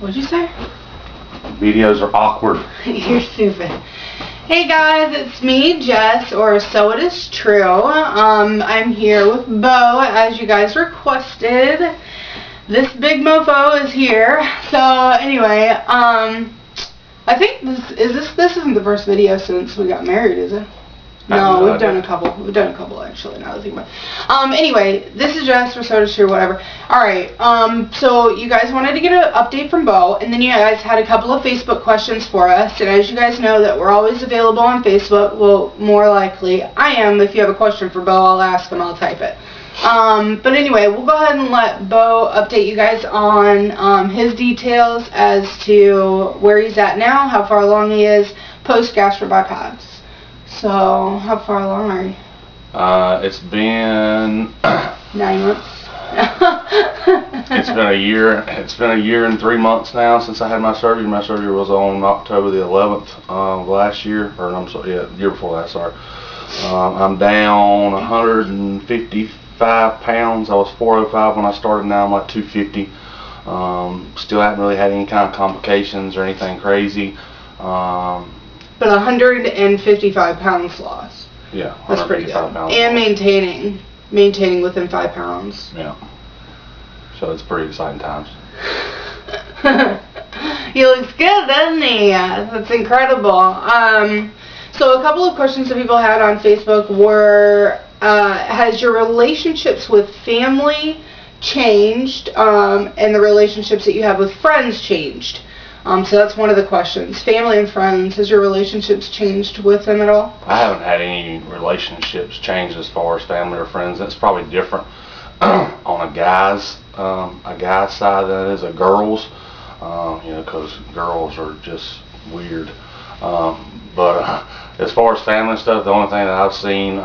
What'd you say? Videos are awkward. You're stupid. Hey guys, it's me, Jess, or SOiTiSTrUe. I'm here with Beau, as you guys requested. This big mofo is here. So anyway, I think this isn't the first video since we got married, is it? No, we've done a couple. We've done a couple actually. Now that I think about it. Anyway, this is Jess for SOiTiSTrUe, whatever. All right. So you guys wanted to get an update from Beau, and then you guys had a couple of Facebook questions for us. And as you guys know, that we're always available on Facebook. Well, more likely I am. If you have a question for Beau, I'll ask him. I'll type it. But anyway, we'll go ahead and let Beau update you guys on his details as to where he's at now, how far along he is post gastric bypass. So, how far along are you? It's been 9 months. It's been a year. It's been a year and 3 months now since I had my surgery. My surgery was on October the 11th of last year, or I'm sorry, yeah, the year before that. Sorry. I'm down 155 pounds. I was 405 when I started. Now I'm like 250. Still haven't really had any kind of complications or anything crazy. But 155 pounds lost. Yeah, that's pretty good. Pounds and lost. maintaining within 5 pounds. Yeah. So it's pretty exciting times. He looks good, doesn't he? That's incredible. So a couple of questions that people had on Facebook were, has your relationships with family changed, and the relationships that you have with friends changed? So that's one of the questions. Family and friends, has your relationships changed with them at all? I haven't had any relationships change as far as family or friends. That's probably different on a guy's side than it is a girl's. Because girls are just weird. But as far as family stuff, the only thing that I've seen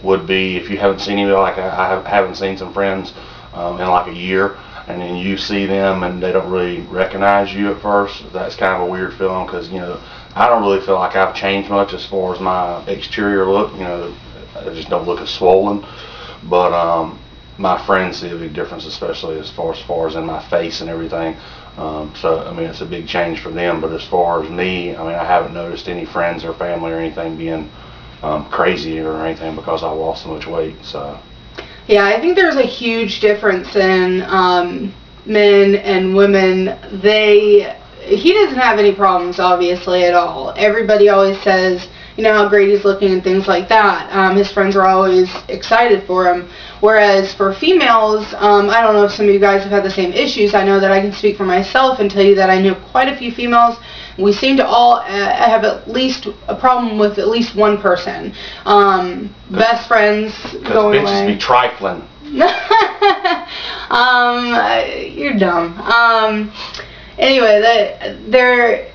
would be, if you haven't seen anybody, like I haven't seen some friends in like a year, and then you see them and they don't really recognize you at first. That's kind of a weird feeling, because I don't really feel like I've changed much as far as my exterior look. I just don't look as swollen, but my friends see a big difference, especially as far as in my face and everything. So I mean, it's a big change for them. But as far as me, I mean, I haven't noticed any friends or family or anything being crazy or anything because I lost so much weight. So. Yeah, I think there's a huge difference in men and women. He doesn't have any problems, obviously, at all. Everybody always says, how great he's looking and things like that. His friends are always excited for him. Whereas for females, I don't know if some of you guys have had the same issues. I know that I can speak for myself and tell you that I know quite a few females. We seem to all have at least a problem with at least one person. Best friends going away. Bitches be trifling. You're dumb. Anyway,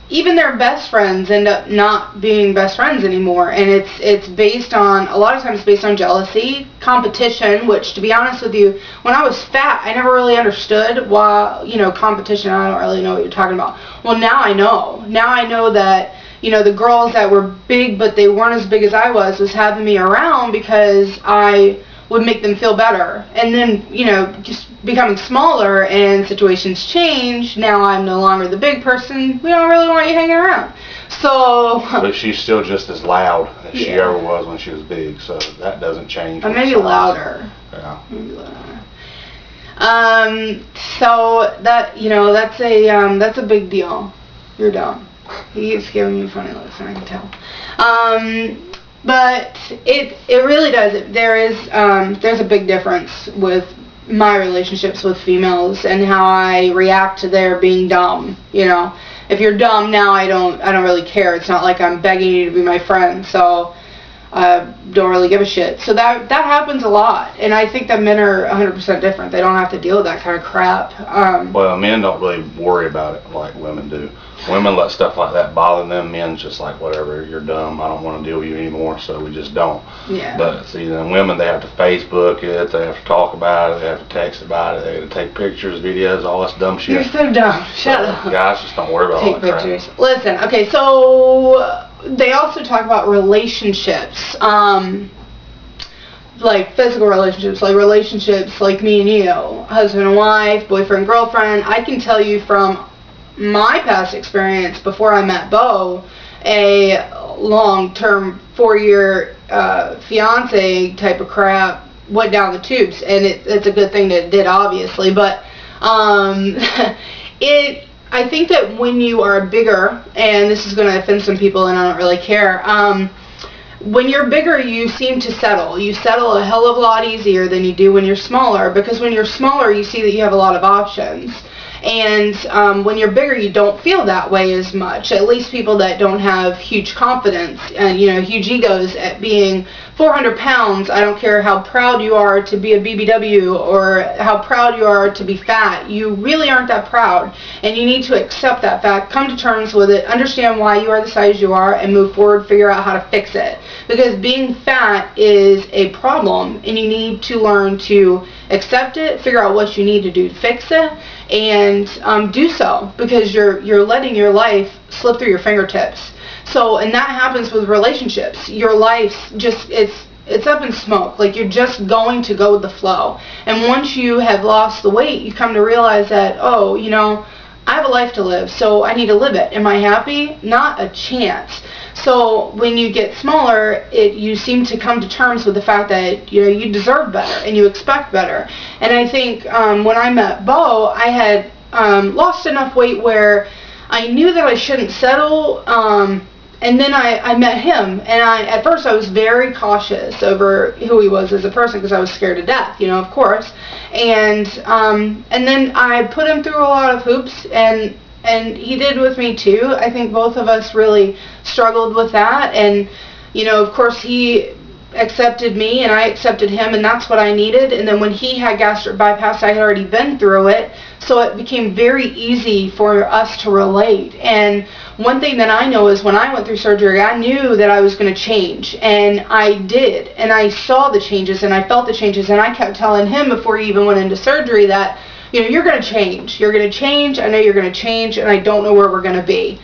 even their best friends end up not being best friends anymore, and it's based on, a lot of times based on jealousy, competition, which, to be honest with you, when I was fat, I never really understood why, competition, I don't really know what you're talking about. Well, now I know. Now I know that, the girls that were big, but they weren't as big as I was having me around because I would make them feel better. And then, just becoming smaller and situations change, now I'm no longer the big person, we don't really want you hanging around. So. But she's still just as loud as she ever was when she was big, so that doesn't change. Or maybe louder. Yeah. Maybe louder. So that's a big deal. You're dumb. He keeps giving me funny looks, and I can tell. But it really does. There's a big difference with my relationships with females and how I react to their being dumb. If you're dumb now, I don't really care. It's not like I'm begging you to be my friend, so I don't really give a shit. So that happens a lot, and I think that men are 100% different. They don't have to deal with that kind of crap. Well, men don't really worry about it like women do. Women let stuff like that bother them. Men's just like, whatever, you're dumb, I don't want to deal with you anymore, so we just don't. Yeah. But see, then women, they have to Facebook it, they have to talk about it, they have to text about it, they have to take pictures, videos, all this dumb shit. You're so dumb. Shut up. Guys just don't worry about all that pictures. Crap. Listen, okay, so they also talk about relationships. like physical relationships, like me and you, husband and wife, boyfriend, girlfriend. I can tell you from my past experience before I met Beau, a long-term 4-year fiance type of crap went down the tubes, and it's a good thing that it did, obviously, but I think that when you are bigger, and this is going to offend some people and I don't really care, when you're bigger, you seem to settle. You settle a hell of a lot easier than you do when you're smaller, because when you're smaller, you see that you have a lot of options. And when you're bigger, you don't feel that way as much. At least people that don't have huge confidence and, huge egos at being 400 pounds. I don't care how proud you are to be a BBW or how proud you are to be fat. You really aren't that proud. And you need to accept that fact, come to terms with it, understand why you are the size you are, and move forward, figure out how to fix it. Because being fat is a problem, and you need to learn to accept it, figure out what you need to do to fix it, and do so, because you're letting your life slip through your fingertips. So, and that happens with relationships. Your life's just, it's up in smoke. Like, you're just going to go with the flow. And once you have lost the weight, you come to realize that, oh, I have a life to live, so I need to live it. Am I happy? Not a chance. So when you get smaller, you seem to come to terms with the fact that you deserve better and you expect better. And I think when I met Beau, I had lost enough weight where I knew that I shouldn't settle. And then I met him, and at first I was very cautious over who he was as a person, because I was scared to death, of course. And then I put him through a lot of hoops, and he did with me too. I think both of us really struggled with that, and of course he accepted me and I accepted him, and that's what I needed. And then when he had gastric bypass, I had already been through it, so it became very easy for us to relate. And one thing that I know is when I went through surgery, I knew that I was going to change, and I did, and I saw the changes and I felt the changes, and I kept telling him before he even went into surgery that you're going to change, I know you're going to change, and I don't know where we're going to be.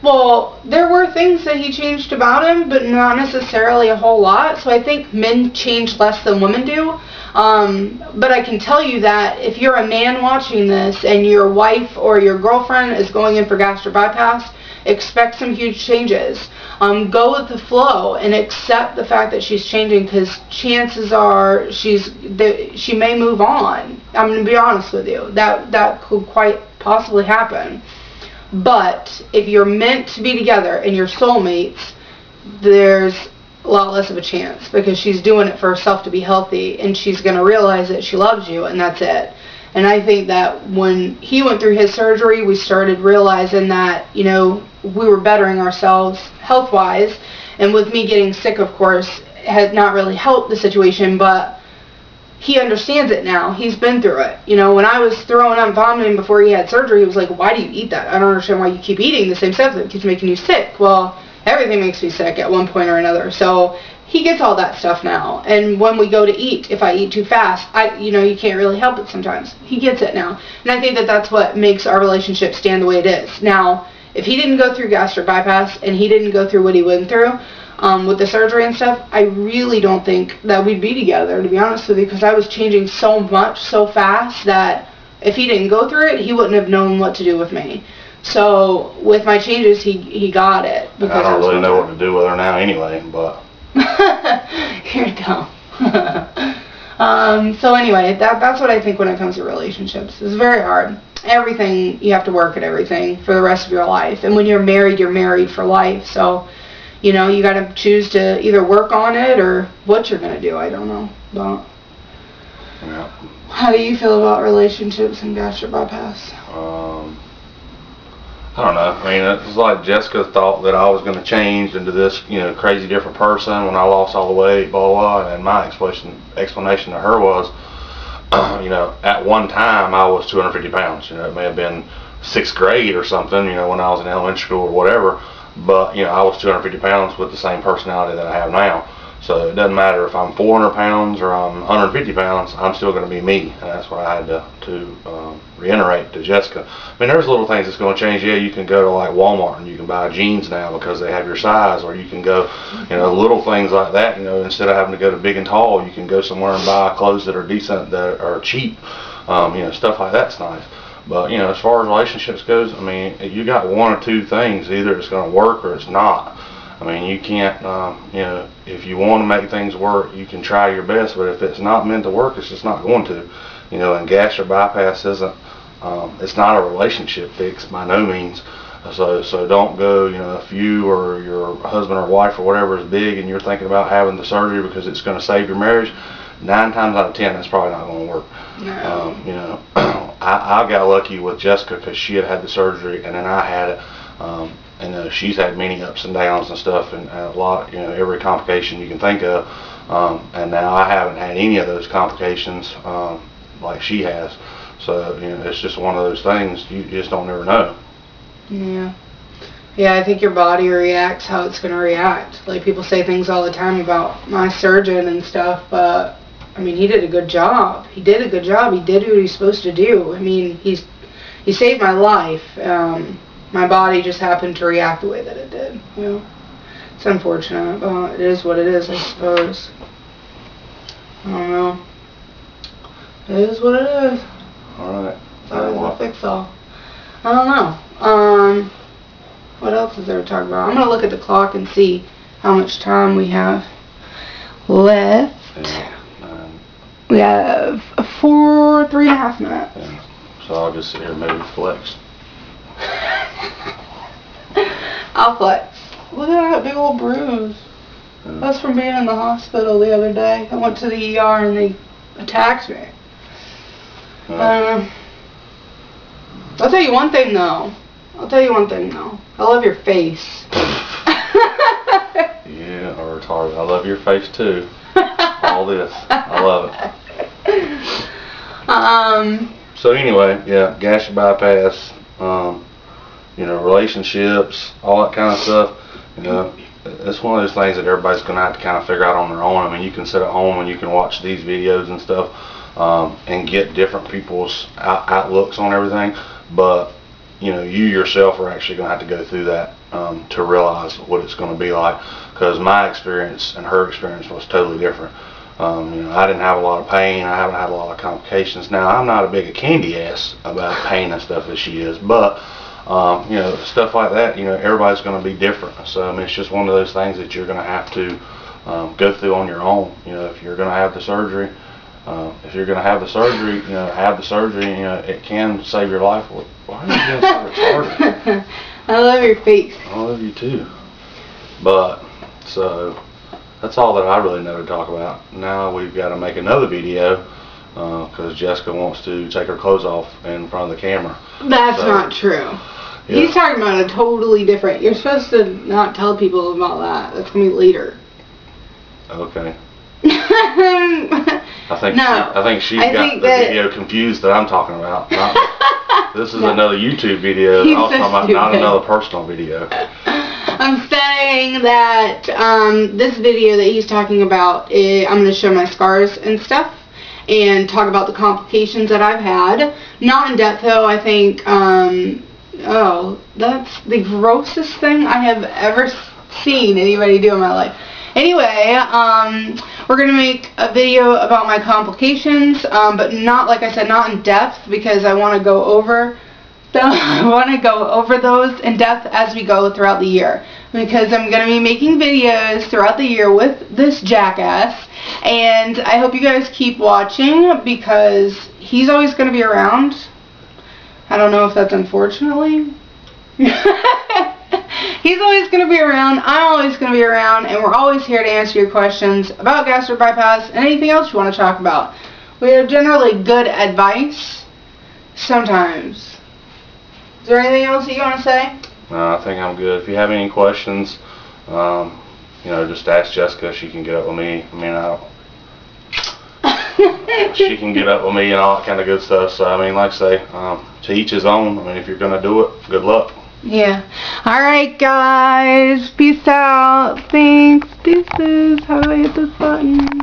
Well, there were things that he changed about him, but not necessarily a whole lot. So I think men change less than women do. But I can tell you that if you're a man watching this and your wife or your girlfriend is going in for gastric bypass, expect some huge changes. Go with the flow and accept the fact that she's changing, because chances are she may move on. I'm going to be honest with you. That could quite possibly happen. But if you're meant to be together and you're soulmates, there's a lot less of a chance, because she's doing it for herself to be healthy, and she's going to realize that she loves you, and that's it. And I think that when he went through his surgery, we started realizing that, we were bettering ourselves health-wise. And with me getting sick, of course, had not really helped the situation, but he understands it now. He's been through it. When I was throwing up, vomiting before he had surgery, he was like, why do you eat that? I don't understand why you keep eating the same stuff that keeps making you sick. Well, everything makes me sick at one point or another. So he gets all that stuff now. And when we go to eat, if I eat too fast, you can't really help it sometimes. He gets it now. And I think that that's what makes our relationship stand the way it is. Now, if he didn't go through gastric bypass and he didn't go through what he went through, with the surgery and stuff, I really don't think that we'd be together, to be honest with you, because I was changing so much, so fast, that if he didn't go through it, he wouldn't have known what to do with me. So with my changes, he got it. I don't really know what to do with her now anyway, but... You're dumb. So anyway, that's what I think when it comes to relationships. It's very hard. Everything, you have to work at everything for the rest of your life. And when you're married for life. So... you got to choose to either work on it or what you're going to do. I don't know. But yeah. How do you feel about relationships and gastric bypass? I don't know. I mean, it's like Jessica thought that I was going to change into this, crazy different person when I lost all the weight, blah, blah. And my explanation to her was, at one time I was 250 pounds. It may have been 6th grade or something, when I was in elementary school or whatever. But, I was 250 pounds with the same personality that I have now. So it doesn't matter if I'm 400 pounds or I'm 150 pounds, I'm still going to be me. And that's what I had to reiterate to Jessica. I mean, there's little things that's going to change. Yeah, you can go to like Walmart and you can buy jeans now because they have your size, or you can go, little things like that. Instead of having to go to Big and Tall, you can go somewhere and buy clothes that are decent, that are cheap. Stuff like that's nice. But as far as relationships goes, I mean, you got one or two things. Either it's going to work or it's not. I mean, you can't, if you want to make things work, you can try your best, but if it's not meant to work, it's just not going to. And gastric bypass isn't, it's not a relationship fix by no means. So don't go, if you or your husband or wife or whatever is big and you're thinking about having the surgery because it's going to save your marriage, 9 times out of 10, that's probably not going to work. No. I got lucky with Jessica because she had the surgery and then I had it. And she's had many ups and downs and stuff, and a lot, every complication you can think of. And now I haven't had any of those complications like she has. So it's just one of those things you just don't ever know. Yeah. Yeah, I think your body reacts how it's going to react. Like, people say things all the time about my surgeon and stuff, but I mean, he did a good job. He did a good job. He did what he's supposed to do. I mean, he saved my life. My body just happened to react the way that it did. It's unfortunate, but it is what it is, I suppose. I don't know. It is what it is. Alright. It's always a fix-all. I don't know. What else is there to talk about? I'm going to look at the clock and see how much time we have left. We have 3.5 minutes. Yeah. So I'll just sit here and maybe flex. I'll flex. Look at that big old bruise. That's from being in the hospital the other day. I went to the ER and they attacked me. I'll tell you one thing though. I love your face. Yeah, or retarded. I love your face too. All this. I love it. So anyway, yeah, gastric bypass, relationships, all that kind of stuff. It's one of those things that everybody's going to have to kind of figure out on their own. I mean, you can sit at home and you can watch these videos and stuff and get different people's outlooks on everything. But, you yourself are actually going to have to go through that to realize what it's going to be like. Because my experience and her experience was totally different. I didn't have a lot of pain. I haven't had a lot of complications. Now, I'm not a big a candy ass about pain and stuff as she is, but stuff like that, everybody's going to be different. So I mean, it's just one of those things that you're going to have to go through on your own. If you're going to have the surgery, have the surgery. It can save your life. Why are you getting so retarded? I love your face. I love you too. But so that's all that I really know to talk about. Now we've got to make another video because Jessica wants to take her clothes off in front of the camera. That's not true. Yeah. He's talking about a totally different. You're supposed to not tell people about that. That's going to be later. Okay. I think she got the video confused that I'm talking about. This is another YouTube video. I was talking about not another personal video. I'm saying that this video that he's talking about, I'm going to show my scars and stuff and talk about the complications that I've had. Not in depth though. I think, that's the grossest thing I have ever seen anybody do in my life. Anyway, we're going to make a video about my complications, but not, like I said, not in depth, because I want to go over those in depth as we go throughout the year, because I'm going to be making videos throughout the year with this jackass, and I hope you guys keep watching, because he's always going to be around. I don't know if that's unfortunately. He's always going to be around, I'm always going to be around, and we're always here to answer your questions about gastric bypass and anything else you want to talk about. We have generally good advice, sometimes. Is there anything else you want to say? No, I think I'm good. If you have any questions, just ask Jessica. She can get up with me. She can get up with me and all that kind of good stuff. So, like I say, to each his own. If you're going to do it, good luck. Yeah. Alright, guys. Peace out. Thanks. Deuces. How do I hit this button?